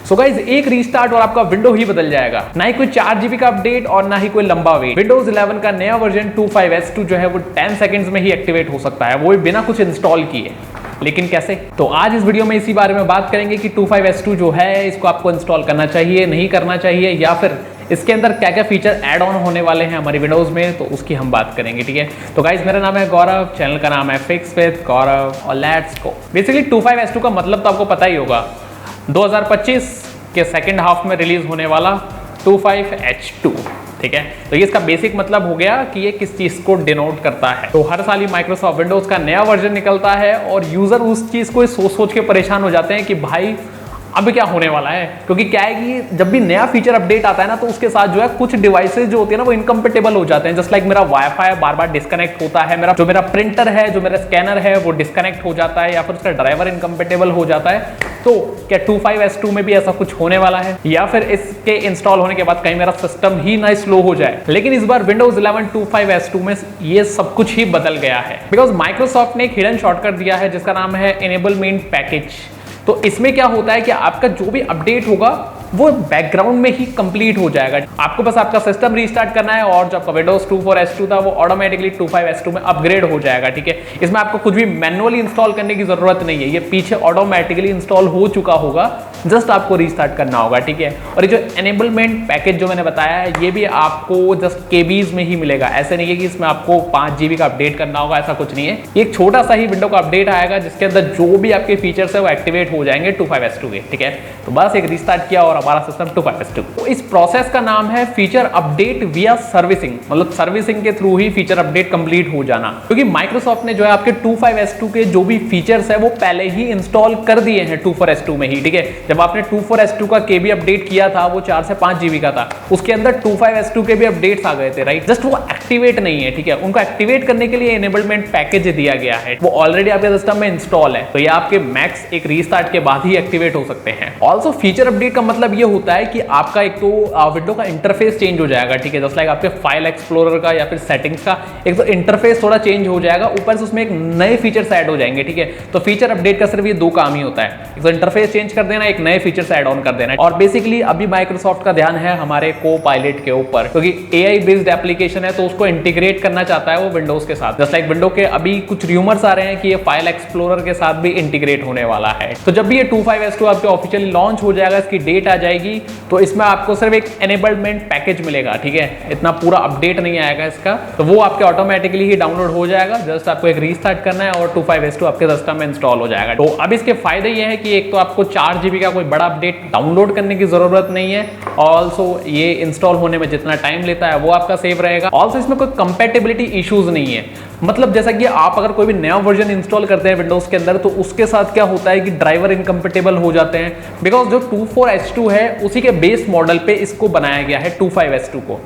So guys एक restart और आपका विंडो ही बदल जाएगा। ना ही कोई 4 GB का अपडेट और ना ही कोई लंबा वेट। विंडोज 11 का नया वर्जन 25S2 जो है वो 10 सेकंड्स में ही एक्टिवेट हो सकता है, वो भी बिना कुछ इंस्टॉल किए। लेकिन कैसे? तो आज इस वीडियो में इसी बारे में बात करेंगे कि 25S2 जो है इसको आपको इंस्टॉल करना चाहिए, नहीं करना चाहिए, या फिर इसके अंदर क्या क्या फीचर ऐड ऑन होने वाले हैं हमारी विंडोज में, तो उसकी हम बात करेंगे। ठीक है, तो गाइज मेरा नाम है गौरव, चैनल का नाम है फिक्स विद गौरव और लेट्स गो। बेसिकली 25S2 का मतलब तो आपको पता ही होगा, 2025 के सेकेंड हाफ में रिलीज होने वाला 25H2। ठीक है, तो ये इसका बेसिक मतलब हो गया कि ये किस चीज को डिनोट करता है। तो हर साल ही माइक्रोसॉफ्ट विंडोज का नया वर्जन निकलता है और यूजर उस चीज को सोच के परेशान हो जाते हैं कि भाई अब क्या होने वाला है। क्योंकि क्या है कि जब भी नया फीचर अपडेट आता है ना, तो उसके साथ जो है कुछ डिवाइसेज जो होती है ना वो इनकम्पेटेबल हो जाते हैं। जस्ट लाइक मेरा वाईफाई बार बार डिस्कनेक्ट होता है, मेरा प्रिंटर है, जो मेरा स्कैनर है वो डिस्कनेक्ट हो जाता है, या फिर उसका ड्राइवर इनकम्पेटेबल हो जाता है। तो क्या 25S2 में भी ऐसा कुछ होने वाला है, या फिर इसके इंस्टॉल होने के बाद कहीं मेरा सिस्टम ही ना स्लो हो जाए? लेकिन इस बार विंडोज 11 25S2 में ये सब कुछ ही बदल गया है, बिकॉज माइक्रोसॉफ्ट ने एक हिडन शॉर्टकट दिया है जिसका नाम है एनेबलमेंट पैकेज। तो इसमें क्या होता है कि आपका जो भी अपडेट होगा वो बैकग्राउंड में ही कंप्लीट हो जाएगा। आपको बस आपका सिस्टम रीस्टार्ट करना है और जो आपका विंडोज 24S2 था वो ऑटोमेटिकली 25S2 में अपग्रेड हो जाएगा। ठीक है, इसमें आपको कुछ भी मैनुअली इंस्टॉल करने की जरूरत नहीं है, ये पीछे ऑटोमेटिकली इंस्टॉल हो चुका होगा, जस्ट आपको रीस्टार्ट करना होगा। ठीक है, और ये जो एनेबलमेंट पैकेज जो मैंने बताया है ये भी आपको जस्ट केबीज में ही मिलेगा। ऐसे नहीं है कि इसमें आपको 5 GB का अपडेट करना होगा, ऐसा कुछ नहीं है। एक छोटा सा ही विंडो का अपडेट आएगा जिसके अंदर जो भी आपके फीचर्स है वो एक्टिवेट हो जाएंगे 25S2 के। ठीक है, तो बस एक रीस्टार्ट किया और हमारा सिस्टम 25S2। तो इस प्रोसेस का नाम है फीचर अपडेट विया सर्विसिंग, मतलब सर्विसिंग के थ्रू ही फीचर अपडेट कंप्लीट हो जाना। क्योंकि माइक्रोसॉफ्ट ने जो है आपके 25S2 के जो भी फीचर्स है वो पहले ही इंस्टॉल कर दिए हैं 24S2 में ही। ठीक है, जब आपने 24S2 का केबी अपडेट किया था वो 4 से 5 GB का था, उसके अंदर 25S2 के भी अपडेट्स आ गए थे, राइट? जस्ट वो एक्टिवेट नहीं है। ठीक है, उनको एक्टिवेट करने के लिए एनेबलमेंट पैकेज दिया गया है, वो ऑलरेडी आपके सिस्टम में इंस्टॉल है, तो ये आपके मैक्स एक रीस्टार्ट के बाद ही एक्टिवेट हो सकते हैं। ऑल्सो फीचर अपडेट का मतलब ये होता है कि आपका एक तो विंडो का इंटरफेस चेंज हो जाएगा। ठीक है, जस्ट लाइक आपके फाइल एक्सप्लोरर का या फिर सेटिंग्स का एक तो इंटरफेस थोड़ा चेंज हो जाएगा, ऊपर से उसमें एक नए फीचर्स ऐड हो जाएंगे। ठीक है, तो फीचर अपडेट का सिर्फ ये 2 काम ही होता है, एक तो इंटरफेस चेंज कर देना, एक नए फीचर्स ऐड ऑन कर देना। और बेसिकली अभी माइक्रोसॉफ्ट का ध्यान है हमारे को-पायलट के ऊपर, क्योंकि AI बेस्ड एप्लीकेशन है तो उसको इंटीग्रेट करना चाहता है वो विंडोज के साथ। जस्ट लाइक विंडो के अभी कुछ रूमर्स आ रहे हैं कि ये फाइल एक्सप्लोरर के साथ भी इंटीग्रेट होने वाला है। तो जब भी ये 25S2 आपके ऑफिशियली लॉन्च हो जाएगा, इसकी डेट आ जाएगी, तो इसमें आपको सिर्फ एक एनेबलमेंट पैकेज मिलेगा। ठीक है, इतना पूरा अपडेट नहीं आएगा इसका, तो वो आपके ऑटोमेटिकली ही डाउनलोड हो जाएगा। जस्ट आपको एक रीस्टार्ट करना है और 25S2 आपके सिस्टम में इंस्टॉल हो जाएगा। तो अब इसके फायदे ये है कि एक तो आपको 4 GB का कोई बड़ा अपडेट डाउनलोड करने की जरूरत नहीं है, ऑल्सो ये इंस्टॉल होने में जितना टाइम लेता है वो आपका सेव रहेगा। ऑल्सो इसमें कोई कंपैटिबिलिटी इश्यूज नहीं है, मतलब जैसा कि आप अगर कोई भी नया वर्जन इंस्टॉल करते हैं विंडोज के अंदर, तो उसके साथ क्या होता है कि ड्राइवर इनकम्पेटेबल हो जाते हैं, बिकॉज जो 24S2 है उसी के बेस मॉडल पे इसको बनाया गया है 25S2 को।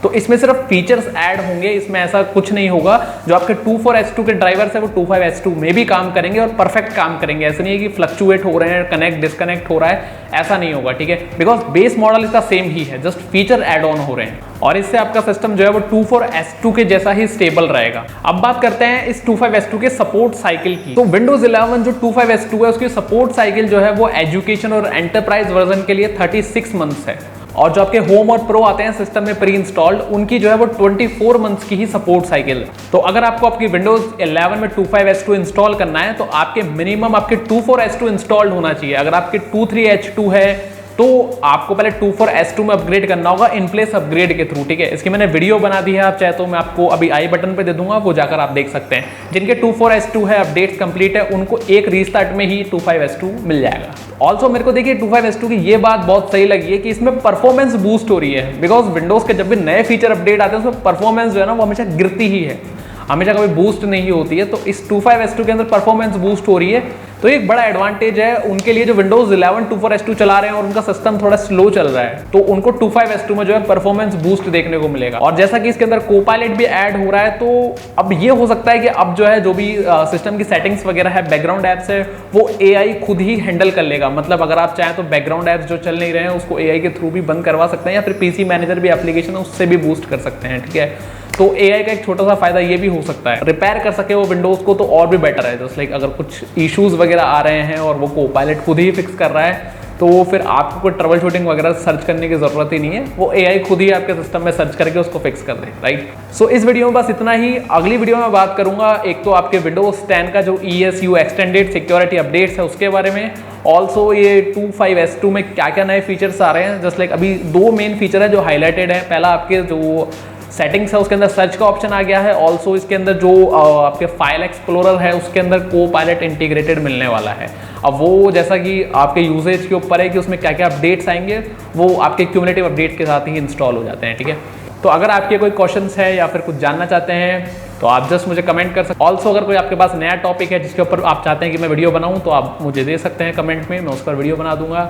तो इसमें सिर्फ फीचर्स ऐड होंगे, इसमें ऐसा कुछ नहीं होगा। जो आपके 24S2 के ड्राइवर्स है वो 25S2 में भी काम करेंगे और परफेक्ट काम करेंगे। ऐसा नहीं है कि फ्लक्चुएट हो रहे हैं, कनेक्ट डिस्कनेक्ट हो रहा है, ऐसा नहीं होगा। ठीक है, बिकॉज बेस मॉडल इसका सेम ही है, जस्ट फीचर ऐड ऑन हो रहे हैं और इससे आपका सिस्टम जो है वो 24S2 के जैसा ही स्टेबल रहेगा। अब बात करते हैं इस 25S2 के सपोर्ट साइकिल की। तो विंडोज 11 जो 25S2 है उसकी सपोर्ट साइकिल जो है वो एजुकेशन और एंटरप्राइज वर्जन के लिए 36 मंथ्स है, और जो आपके होम और प्रो आते हैं सिस्टम में प्री इंस्टॉल्ड, उनकी जो है वो 24 मंथ्स की ही सपोर्ट साइकिल है। तो अगर आपको आपकी विंडोज 11 में 25S2 इंस्टॉल करना है तो आपके मिनिमम आपके 24S2 इंस्टॉल्ड होना चाहिए। अगर आपके 23H2 है तो आपको पहले 24S2 में अपग्रेड करना होगा इन प्लेस अपग्रेड के थ्रू। ठीक है, इसकी मैंने वीडियो बना दी है, आप चाहे तो मैं आपको अभी आई बटन पे दे दूंगा, वो जाकर आप देख सकते हैं। जिनके 24S2 है, अपडेट कंप्लीट है, उनको एक रीस्टार्ट में ही 25S2 मिल जाएगा। ऑल्सो मेरे को देखिए 25S2 की ये बात बहुत सही लगी है कि इसमें परफॉर्मेंस बूस्ट हो रही है, बिकॉज विंडोज के जब भी नए फीचर अपडेट आते हैं उसमें परफॉर्मेंस जो है ना वो हमेशा गिरती ही है, हमेशा कभी बूस्ट नहीं होती है। तो इस 25S2 के अंदर परफॉर्मेंस बूस्ट हो रही है, तो एक बड़ा एडवांटेज है उनके लिए जो विंडोज 11 24S2 चला रहे हैं और उनका सिस्टम थोड़ा स्लो चल रहा है, तो उनको 25S2 में जो है परफॉर्मेंस बूस्ट देखने को मिलेगा। और जैसा कि इसके अंदर को-पायलट भी ऐड हो रहा है, तो अब ये हो सकता है कि अब जो है जो भी सिस्टम की सेटिंग्स वगैरह है, बैकग्राउंड एप्स है, वो AI खुद ही हैंडल कर लेगा। मतलब अगर आप चाहें तो बैकग्राउंड एप्स जो चल नहीं रहे हैं उसको AI के थ्रू भी बंद करवा सकते हैं, या फिर PC मैनेजर भी एप्लीकेशन है उससे भी बूस्ट कर सकते हैं। ठीक है, तो AI का एक छोटा सा फायदा ये भी हो सकता है, रिपेयर कर सके वो विंडोज को तो और भी बेटर है। जस्ट लाइक अगर कुछ इश्यूज वगैरह आ रहे हैं और वो को-पायलट खुद ही फिक्स कर रहा है तो फिर आपको कोई ट्रबल शूटिंग वगैरह सर्च करने की ज़रूरत ही नहीं है, वो AI खुद ही आपके सिस्टम में सर्च करके उसको फिक्स कर दे, राइट। सो इस वीडियो में बस इतना ही। अगली वीडियो में बात करूंगा एक तो आपके विंडोज 10 का जो ESU एक्सटेंडेड सिक्योरिटी अपडेट्स है उसके बारे में, ऑल्सो ये 25S2 में क्या क्या नए फीचर्स आ रहे हैं। जस्ट लाइक अभी 2 मेन फीचर है जो हाईलाइटेड है। पहला आपके जो सेटिंग्स है उसके अंदर सर्च का ऑप्शन आ गया है, ऑल्सो इसके अंदर जो आपके फाइल एक्सप्लोरर है उसके अंदर को-पायलट इंटीग्रेटेड मिलने वाला है। अब वो जैसा कि आपके यूजेज के ऊपर है कि उसमें क्या क्या अपडेट्स आएंगे, वो आपके क्यूमुलेटिव अपडेट के साथ ही इंस्टॉल हो जाते हैं, ठीक है। तो अगर आपके कोई क्वेश्चंस है या फिर कुछ जानना चाहते हैं तो आप जस्ट मुझे कमेंट कर सकते हैं। ऑल्सो अगर कोई आपके पास नया टॉपिक है जिसके ऊपर आप चाहते हैं कि मैं वीडियो बनाऊं तो आप मुझे दे सकते हैं कमेंट में, मैं उस पर वीडियो बना दूंगा।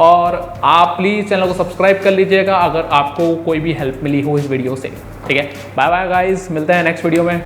और आप प्लीज़ चैनल को सब्सक्राइब कर लीजिएगा अगर आपको कोई भी हेल्प मिली हो इस वीडियो से, ठीक है। बाय बाय गाइस, मिलते हैं नेक्स्ट वीडियो में।